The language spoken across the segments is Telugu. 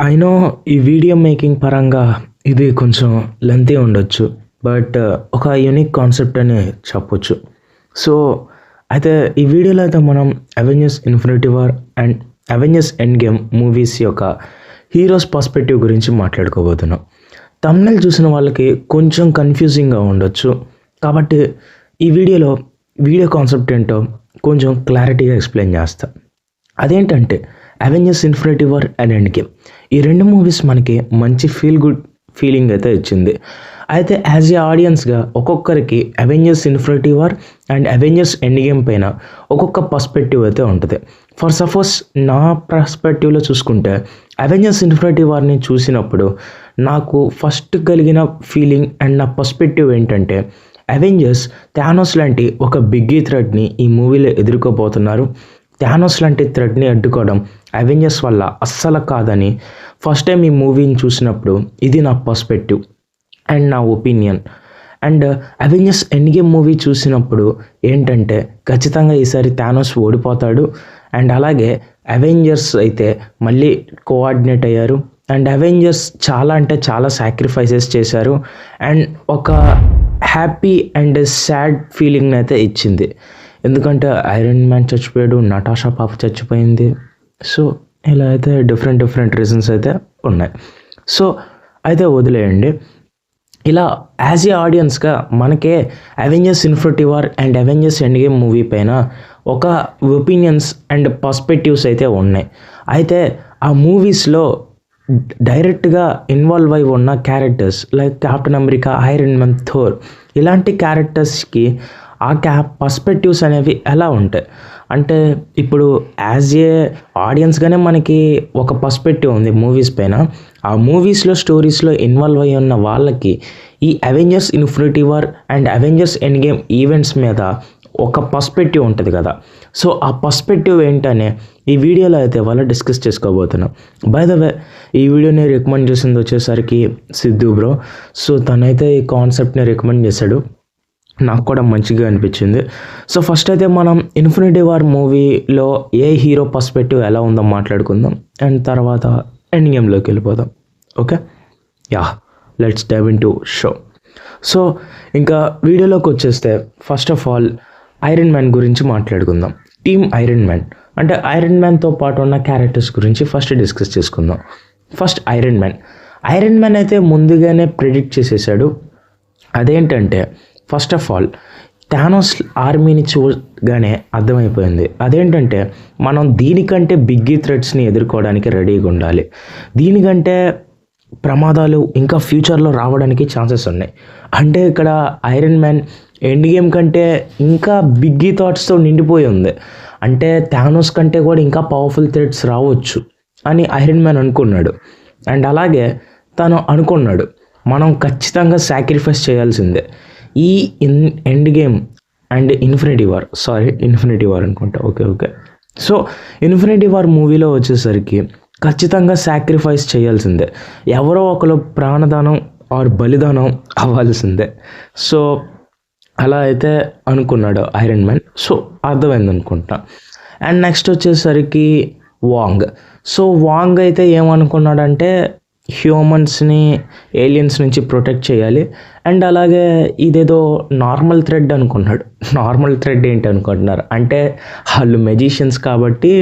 ఐ నో ఈ వీడియో మేకింగ్ పరంగా ఇది కొంచెం లెంతీ ఉండొచ్చు. బట్ ఒక యూనిక్ కాన్సెప్ట్ అని చెప్పొచ్చు. సో, అయితే ఈ వీడియోలో అయితే మనం Avengers Infinity war and Avengers end game movies యొక్క హీరోస్ పర్స్పెక్టివ్ గురించి మాట్లాడుకోబోతున్నాం. థంబ్నెయిల్ చూసిన వాళ్ళకి కొంచెం కన్ఫ్యూజింగ్గా ఉండొచ్చు. కాబట్టి ఈ వీడియో కాన్సెప్ట్ ఏంటో కొంచెం క్లారిటీగా ఎక్స్ప్లెయిన్ చేస్తా. అదేంటంటే Avengers Infinity war and end game ఈ రెండు మూవీస్ మనకి మంచి ఫీల్ గుడ్ ఫీలింగ్ అయితే ఇచ్చింది. అయితే యాజ్ ఏ ఆడియన్స్గా ఒక్కొక్కరికి Avengers Infinity war and Avengers end game పైన ఒక్కొక్క పర్స్పెక్టివ్ అయితే ఉంటుంది. ఫర్ సపోజ్ నా పర్స్పెక్టివ్లో చూసుకుంటే అవెంజర్స్ ఇన్ఫినిటీ వార్ని చూసినప్పుడు నాకు ఫస్ట్ కలిగిన ఫీలింగ్ అండ్ నా పర్స్పెక్టివ్ ఏంటంటే అవెంజర్స్ థానోస్ లాంటి ఒక బిగ్గీ థ్రెట్ని ఈ మూవీలో ఎదుర్కోబోతున్నారు. థానోస్ లాంటి థ్రెట్ని అడ్డుకోవడం అవెంజర్స్ వల్ల అస్సలు కాదని ఫస్ట్ టైం ఈ మూవీని చూసినప్పుడు ఇది నా పర్స్పెక్టివ్ అండ్ నా opinion. And Avengers end game movie చూసినప్పుడు ఏంటంటే ఖచ్చితంగా ఈసారి థానోస్ ఓడిపోతాడు. అండ్ అలాగే అవెంజర్స్ అయితే మళ్ళీ కోఆర్డినేట్ అయ్యారు అండ్ అవెంజర్స్ చాలా సాక్రిఫైసెస్ చేశారు అండ్ ఒక హ్యాపీ అండ్ సాడ్ ఫీలింగ్ని అయితే ఇచ్చింది. ఎందుకంటే ఐరన్ మ్యాన్ చచ్చిపోయాడు, నటాషా పాప చచ్చిపోయింది. సో ఇలా అయితే డిఫరెంట్ రీజన్స్ అయితే ఉన్నాయి. సో అయితే వదిలేయండి. ఇలా యాజ్ ఏ ఆడియన్స్గా మనకే Avengers Infinity war and Avengers end game movie పైన ఒక ఒపీనియన్స్ అండ్ పర్స్పెక్టివ్స్ అయితే ఉన్నాయి. అయితే ఆ మూవీస్లో డైరెక్ట్గా ఇన్వాల్వ్ అయి ఉన్న characters like captain America, iron man, Thor ఇలాంటి క్యారెక్టర్స్కి ఆ పర్స్పెక్టివ్స్ అనేవి ఎలా ఉంటాయి అంటే ఇప్పుడు యాజ్ ఏ ఆడియన్స్గానే మనకి ఒక పర్స్పెక్టివ్ ఉంది మూవీస్ పైన. ఆ మూవీస్లో స్టోరీస్లో ఇన్వాల్వ్ అయి ఉన్న వాళ్ళకి ఈ Avengers Infinity war and Avengers end game events మీద ఒక పర్స్పెక్టివ్ ఉంటుంది కదా. సో ఆ పర్స్పెక్టివ్ ఏంటనే ఈ వీడియోలో అయితే వాళ్ళు డిస్కస్ చేసుకోబోతున్నాం. బై ద వే ఈ వీడియోని రికమెండ్ చేసింది వచ్చేసరికి సిద్ధు బ్రో. సో తనైతే ఈ కాన్సెప్ట్ని రికమెండ్ చేశాడు, నాకు కూడా మంచిగా అనిపించింది. సో ఫస్ట్ అయితే మనం ఇన్ఫినిటీ వార్ మూవీలో ఏ హీరో పర్స్పెక్టివ్ ఎలా ఉందో మాట్లాడుకుందాం అండ్ తర్వాత ఎండ్ గేమ్లోకి వెళ్ళిపోదాం. Okay, let's dive into show. So ఇంకా వీడియోలోకి వచ్చేస్తే first of all iron man గురించి మాట్లాడుకుందాం. టీమ్ ఐరన్ మ్యాన్ అంటే ఐరన్ మ్యాన్తో పాటు ఉన్న క్యారెక్టర్స్ గురించి ఫస్ట్ డిస్కస్ చేసుకుందాం. ఫస్ట్ ఐరన్ మ్యాన్ అయితే ముందుగానే ప్రెడిక్ట్ చేసేసాడు. అదేంటంటే ఫస్ట్ ఆఫ్ ఆల్ థానోస్ ఆర్మీని చూడగానే అర్థమైపోయింది. అదేంటంటే మనం దీనికంటే బిగ్గీ థ్రెట్స్ని ఎదుర్కోవడానికి రెడీగా ఉండాలి. దీనికంటే ప్రమాదాలు ఇంకా ఫ్యూచర్లో రావడానికి ఛాన్సెస్ ఉన్నాయి. అంటే ఇక్కడ ఐరన్ మ్యాన్ ఎండ్ గేమ్ కంటే ఇంకా బిగ్గీ థాట్స్తో నిండిపోయి ఉంది. అంటే థానోస్ కంటే కూడా ఇంకా పవర్ఫుల్ థ్రెట్స్ రావచ్చు అని ఐరన్ మ్యాన్ అనుకున్నాడు. అండ్ అలాగే తను అనుకున్నాడు మనం ఖచ్చితంగా సాక్రిఫైస్ చేయాల్సిందే. ఈ end game and infinity war అనుకుంటా. ఓకే. సో ఇన్ఫినిటీ వార్ మూవీలో వచ్చేసరికి ఖచ్చితంగా సాక్రిఫైస్ చేయాల్సిందే. ఎవరో ఒకరు ప్రాణదానం ఆర్ బలిదానం అవ్వాల్సిందే. సో అలా అయితే అనుకున్నాడు ఐరన్ మ్యాన్. సో అర్థమైంది అనుకుంటా. అండ్ నెక్స్ట్ వచ్చేసరికి వాంగ్ అయితే ఏమనుకున్నాడంటే హ్యూమన్స్ని ఏలియన్స్ నుంచి ప్రొటెక్ట్ చేయాలి. అండ్ అలాగే ఇదేదో నార్మల్ థ్రెడ్ అనుకున్నాడు. నార్మల్ థ్రెడ్ ఏంటి అనుకుంటున్నారు అంటే వాళ్ళు మెజిషియన్స్ కాబట్టి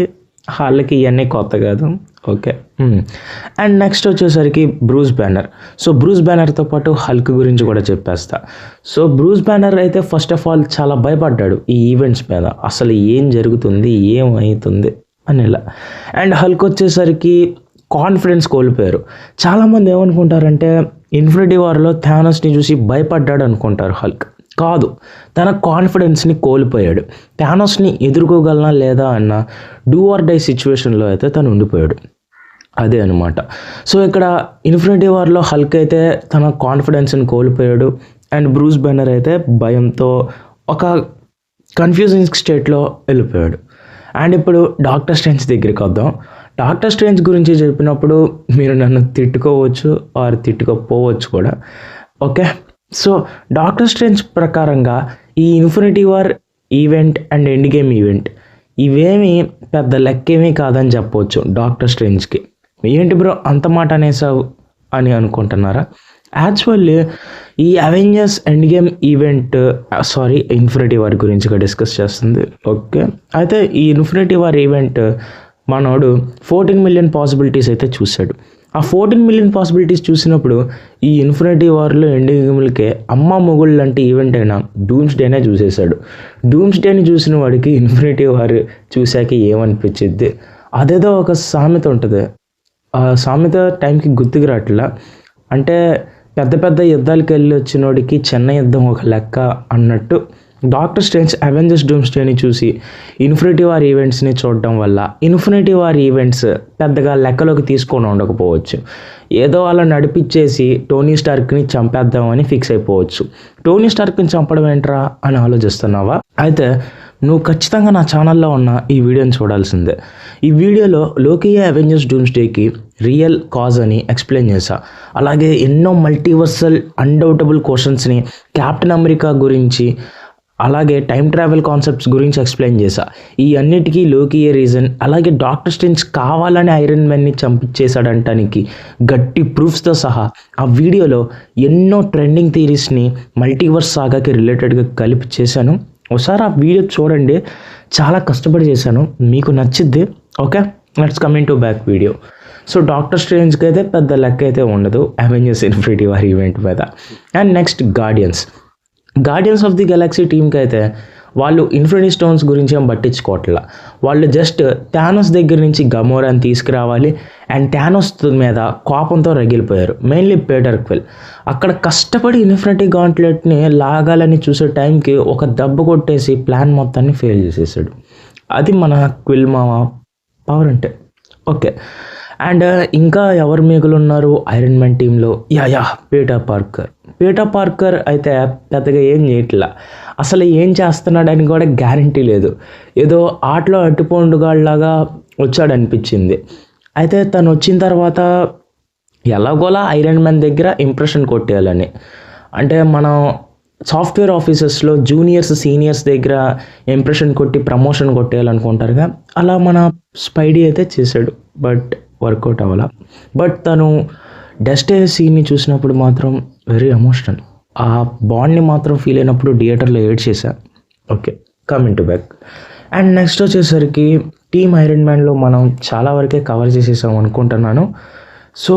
వాళ్ళకి ఇవన్నీ కొత్త కాదు. ఓకే. అండ్ నెక్స్ట్ వచ్చేసరికి బ్రూస్ బ్యానర్తో పాటు హల్క్ గురించి కూడా చెప్పేస్తా. సో బ్రూస్ బ్యానర్ అయితే ఫస్ట్ ఆఫ్ ఆల్ చాలా భయపడ్డాడు ఈ ఈవెంట్స్ మీద, అసలు ఏం జరుగుతుంది ఏమవుతుంది అని ఇలా. అండ్ హల్క్ వచ్చేసరికి కాన్ఫిడెన్స్ కోల్పోయారు. చాలామంది ఏమనుకుంటారంటే ఇన్ఫినిటీ వార్లో థానోస్ని చూసి భయపడ్డాడు అనుకుంటారు. హల్క్ కాదు, తన కాన్ఫిడెన్స్ని కోల్పోయాడు. థానోస్ని ఎదుర్కోగలనా లేదా అన్న డూ ఆర్ డై సిచ్యువేషన్లో అయితే తను ఉండిపోయాడు. అదే అనమాట. సో ఇక్కడ ఇన్ఫినిటీ వార్లో హల్క్ అయితే తన కాన్ఫిడెన్స్ని కోల్పోయాడు అండ్ బ్రూస్ బ్యానర్ అయితే భయంతో ఒక కన్ఫ్యూజింగ్ స్టేట్లో వెళ్ళిపోయాడు. అండ్ ఇప్పుడు డాక్టర్ స్ట్రేంజ్ దగ్గరికి వద్దాం. డాక్టర్ స్ట్రేంజ్ గురించి చెప్పినప్పుడు మీరు నన్ను తిట్టుకోవచ్చు ఆర్ తిట్టుకోపోవచ్చు కూడా. ఓకే. సో డాక్టర్ స్ట్రేంజ్ ప్రకారంగా ఈ infinity War event and end game event ఇవేమీ పెద్ద లెక్కేమీ కాదని చెప్పవచ్చు డాక్టర్ స్ట్రేంజ్కి. ఏంటి బ్రో అంత మాట అనేసావు అని అనుకుంటున్నారా? యాక్చువల్లీ ఈ Avengers end game event infinity war గురించి డిస్కస్ చేస్తుంది. ఓకే, అయితే ఈ ఇన్ఫినిటీ వార్ ఈవెంట్ మనోడు 14 మిలియన్ పాసిబిలిటీస్ అయితే చూశాడు. ఆ 14 మిలియన్ పాసిబిలిటీస్ చూసినప్పుడు ఈ ఇన్ఫినిటీ వార్లో ఎండింగ్ గేమ్లకే అమ్మ మొగుళ్ళు లాంటి ఈవెంట్ అయినా డూమ్స్ డేనే చూసేశాడు. డూమ్స్ డేని చూసిన వాడికి ఇన్ఫినిటీ వార్ చూశాక ఏమనిపించింది? అదేదో ఒక సామెత ఉంటుంది, ఆ సామెత టైంకి గుర్తుకు రావట్లా. అంటే పెద్ద పెద్ద యుద్ధాలకు వెళ్ళి వచ్చినోడికి చిన్న యుద్ధం ఒక లెక్క అన్నట్టు డాక్టర్ స్ట్రేంజ్ అవెంజర్స్ డూమ్స్ డేని చూసి ఇన్ఫినిటీ వార్ ఈవెంట్స్ని చూడడం వల్ల ఇన్ఫినిటీ వార్ ఈవెంట్స్ పెద్దగా లెక్కలోకి తీసుకొని ఉండకపోవచ్చు. ఏదో అలా నడిపించేసి టోనీ స్టార్క్ని చంపేద్దామని ఫిక్స్ అయిపోవచ్చు. టోనీ స్టార్క్ని చంపడం ఏంట్రా అని ఆలోచిస్తున్నావా? అయితే నువ్వు ఖచ్చితంగా నా ఛానల్లో ఉన్న ఈ వీడియోని చూడాల్సిందే. ఈ వీడియోలో లోకియే అవెంజర్స్ డూమ్స్ డేకి రియల్ కాజ్ అని ఎక్స్ప్లెయిన్ చేశా. అలాగే ఎన్నో మల్టీవర్సల్ అన్డౌటబుల్ క్వశ్చన్స్ని క్యాప్టెన్ అమెరికా గురించి అలాగే టైం ట్రావెల్ కాన్సెప్ట్స్ గురించి ఎక్స్ప్లెయిన్ చేశా. ఈ అన్నిటికీ లోకియే రీజన్. అలాగే డాక్టర్ స్ట్రేంజ్ కావాలని ఐరన్ మ్యాన్ని చంపించేశాడంటానికి గట్టి ప్రూఫ్స్తో సహా ఆ వీడియోలో ఎన్నో ట్రెండింగ్ థియరీస్ని మల్టీవర్స్ సాగాకి రిలేటెడ్గా కలిపి చేశాను. ఒకసారి ఆ వీడియో చూడండి, చాలా కష్టపడి చేశాను, మీకు నచ్చిద్ది. Okay, let's coming to back video. So doctor స్ట్రేంజ్కి అయితే పెద్ద లెక్క అయితే ఉండదు అవెంజర్స్ ఇన్ఫినిటీ వార్ ఈవెంట్ మీద. And next Guardians of the Galaxy టీమ్కి అయితే వాళ్ళు ఇన్ఫినిటీ స్టోన్స్ గురించి ఏం పట్టించుకోవట్లా. వాళ్ళు జస్ట్ థానోస్ దగ్గర నుంచి గమోరాని తీసుకురావాలి అండ్ థానోస్ మీద కోపంతో రగిలిపోయారు. మెయిన్లీ పీటర్ క్విల్ అక్కడ కష్టపడి ఇన్ఫినిటీ గాంట్లెట్ని లాగాలని చూసే టైంకి ఒక దెబ్బ కొట్టేసి ప్లాన్ మొత్తాన్ని ఫెయిల్ చేసేసాడు. అది మన క్విల్ మామ పవర్ అంటే. ఓకే, అండ్ ఇంకా ఎవరు మిగులు ఉన్నారు ఐరన్ మ్యాన్ టీంలో? పీటర్ పార్కర్ అయితే పెద్దగా ఏం చేయట్లా. అసలు ఏం చేస్తున్నాడని కూడా గ్యారంటీ లేదు. ఏదో ఆటలో అట్టుపండుగాళ్ళలాగా వచ్చాడనిపించింది. అయితే తను వచ్చిన తర్వాత ఎలాగోలా ఐరన్ మ్యాన్ దగ్గర ఇంప్రెషన్ కొట్టేయాలని, అంటే మనం సాఫ్ట్వేర్ ఆఫీసెస్లో జూనియర్స్ సీనియర్స్ దగ్గర ఇంప్రెషన్ కొట్టి ప్రమోషన్ కొట్టేయాలనుకుంటారుగా, అలా మన స్పైడీ అయితే చేశాడు. But work out అవ్వాల. బట్ తను డస్టే సీన్ని చూసినప్పుడు మాత్రం వెరీ ఎమోషనల్. ఆ బాండ్ని మాత్రం ఫీల్ అయినప్పుడు థియేటర్లో ఏడ్చేసా. Okay, coming to back. And next వచ్చేసరికి టీమ్ ఐరన్ మ్యాన్లో మనం చాలా వరకే కవర్ చేసేసాం అనుకుంటున్నాను. సో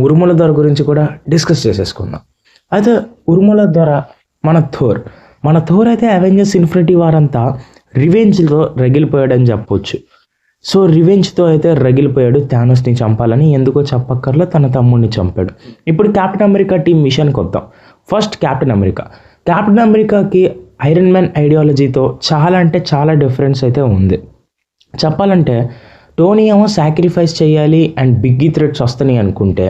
ఉరుముల ధర గురించి కూడా డిస్కస్ చేసేసుకుందాం. అయితే ఉరుముల ధర మన థోర్ అయితే అవెంజర్స్ ఇన్ఫినిటీ వార్ అంతా రివెంజ్లో రగిలిపోయాడని చెప్పొచ్చు. సో రివెంజ్తో అయితే రగిలిపోయాడు థానోస్ని చంపాలని. ఎందుకో చెప్పక్కర్లో తన తమ్ముడిని చంపాడు. ఇప్పుడు కెప్టెన్ అమెరికా టీం మిషన్కి వద్దాం. ఫస్ట్ కెప్టెన్ అమెరికాకి ఐరన్ మ్యాన్ ఐడియాలజీతో చాలా డిఫరెన్స్ అయితే ఉంది. చెప్పాలంటే టోనీ ఏమో సాక్రిఫైస్ చేయాలి అండ్ బిగ్గీ థ్రెడ్స్ వస్తున్నాయి అనుకుంటే,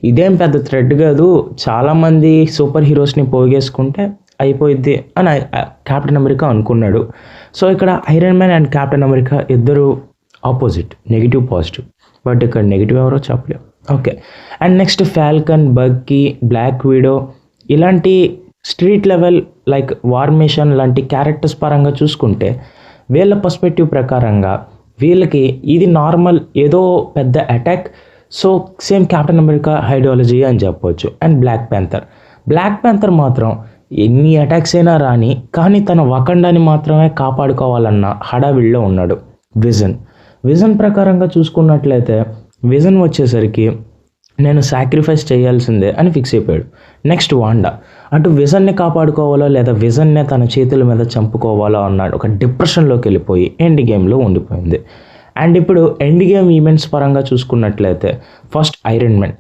ఇదేం పెద్ద థ్రెడ్ కాదు, చాలామంది సూపర్ హీరోస్ని పోగేసుకుంటే అయిపోయిద్ది అని కెప్టెన్ అమెరికా అనుకున్నాడు. సో ఇక్కడ Iron Man and Captain America ఇద్దరు ఆపోజిట్, నెగిటివ్ పాజిటివ్. బట్ ఇక్కడ నెగిటివ్ ఎవరో చెప్పలేం. Okay, and next Falcon, Bucky, Black Widow ఇలాంటి street level like war mission లాంటి క్యారెక్టర్స్ పరంగా చూసుకుంటే వీళ్ళ పర్స్పెక్టివ్ ప్రకారంగా వీళ్ళకి ఇది నార్మల్ ఏదో పెద్ద attack. So same captain America ideology అని చెప్పవచ్చు. అండ్ బ్లాక్ ప్యాంథర్ మాత్రం ఎన్ని అటాక్స్ అయినా రాని కానీ తన వకండాని మాత్రమే కాపాడుకోవాలన్న హడావిడిలో ఉన్నాడు. విజన్ ప్రకారంగా చూసుకున్నట్లయితే విజన్ వచ్చేసరికి నేను సాక్రిఫైస్ చేయాల్సిందే అని ఫిక్స్ అయిపోయాడు. నెక్స్ట్ వాండా అటు విజన్ని కాపాడుకోవాలో లేదా విజన్నే తన చేతుల మీద చంపుకోవాలో అన్నాడు. ఒక డిప్రెషన్లోకి వెళ్ళిపోయి ఎండ్ గేమ్లో ఉండిపోయింది. అండ్ ఇప్పుడు ఎండ్ గేమ్ ఈవెంట్స్ పరంగా చూసుకున్నట్లయితే first iron man.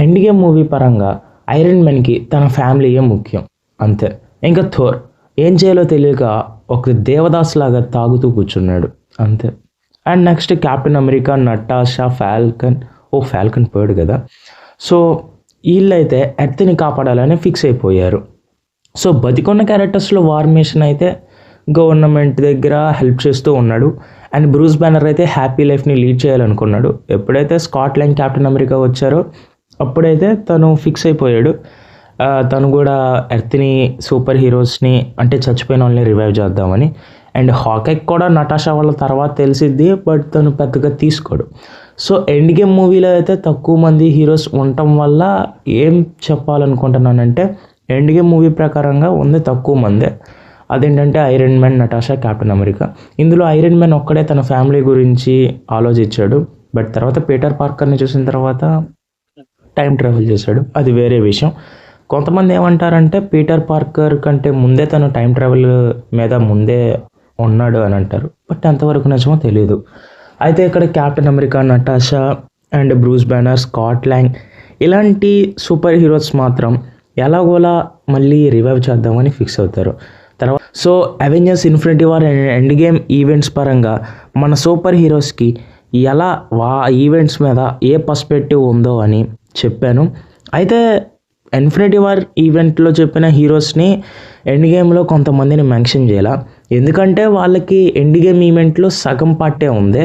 End game movie పరంగా ఐరన్ మ్యాన్కి తన ఫ్యామిలీయే ముఖ్యం, అంతే. ఇంకా థోర్ ఏం చేయాలో తెలియక ఒక దేవదాస్ లాగా తాగుతూ కూర్చున్నాడు, అంతే. And next captain America, Natasha, Falcon పోయాడు కదా. సో వీళ్ళైతే ఎర్త్ని కాపాడాలని ఫిక్స్ అయిపోయారు. సో బతికున్న క్యారెక్టర్స్లో వార్ మిషన్ అయితే గవర్నమెంట్ దగ్గర హెల్ప్ చేస్తూ ఉన్నాడు. అండ్ బ్రూస్ బ్యానర్ అయితే హ్యాపీ లైఫ్ని లీడ్ చేయాలనుకున్నాడు. ఎప్పుడైతే స్కాట్లాండ్ కెప్టెన్ అమెరికా వచ్చారో అప్పుడైతే తను ఫిక్స్ అయిపోయాడు. తను కూడా ఎర్త్ని సూపర్ హీరోస్ని అంటే చచ్చిపోయిన వాళ్ళని రివైవ్ చేద్దామని. అండ్ హాకైకి కూడా నటాషా వాళ్ళ తర్వాత తెలిసిద్ది, బట్ తను పెద్దగా తీసుకోడు. సో ఎండ్ గేమ్ మూవీలో అయితే తక్కువ మంది హీరోస్ ఉండటం వల్ల ఏం చెప్పాలనుకుంటున్నానంటే ఎండ్ గేమ్ మూవీ ప్రకారంగా ఉంది తక్కువ మందే. అదేంటంటే iron man, Natasha, captain America. ఇందులో ఐరన్ మ్యాన్ ఒక్కడే తన ఫ్యామిలీ గురించి ఆలోచించాడు. బట్ తర్వాత పీటర్ పార్కర్ని చూసిన తర్వాత టైం ట్రావెల్ చేశాడు, అది వేరే విషయం. కొంతమంది ఏమంటారంటే పీటర్ పార్కర్ కంటే ముందే తను టైం ట్రావెల్ మీద ముందే ఉన్నాడు అని అంటారు. బట్ ఎంతవరకు నిజమో తెలియదు. అయితే ఇక్కడ captain America, Natasha and Bruce banner, Scott long ఇలాంటి సూపర్ హీరోస్ మాత్రం ఎలాగోలా మళ్ళీ రివైవ్ చేద్దామని ఫిక్స్ అవుతారు. తర్వాత so Avengers Infinity war and end game events పరంగా మన సూపర్ హీరోస్కి ఎలా ఈవెంట్స్ మీద ఏ పర్స్పెక్టివ్ ఉందో అని చెప్పాను. అయితే ఇన్ఫినిటీ వార్ ఈవెంట్లో చెప్పిన హీరోస్ని ఎండ్ గేమ్లో కొంతమందిని మెన్షన్ చేయాల, ఎందుకంటే వాళ్ళకి ఎండ్ గేమ్ ఈవెంట్లో సగం పార్టే ఉంది.